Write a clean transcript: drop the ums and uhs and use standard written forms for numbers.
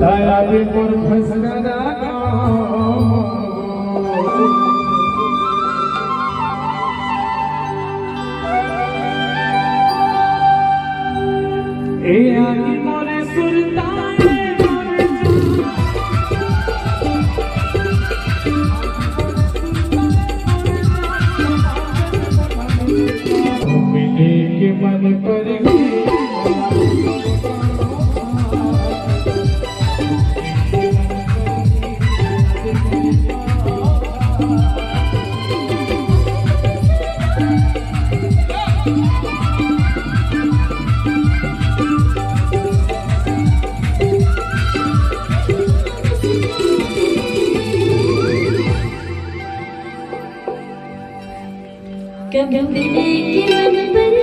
तारा भी पर फसना ए आगे मोरे सुरताए मोरे मिले के मन पर कभी मिले कि मन पर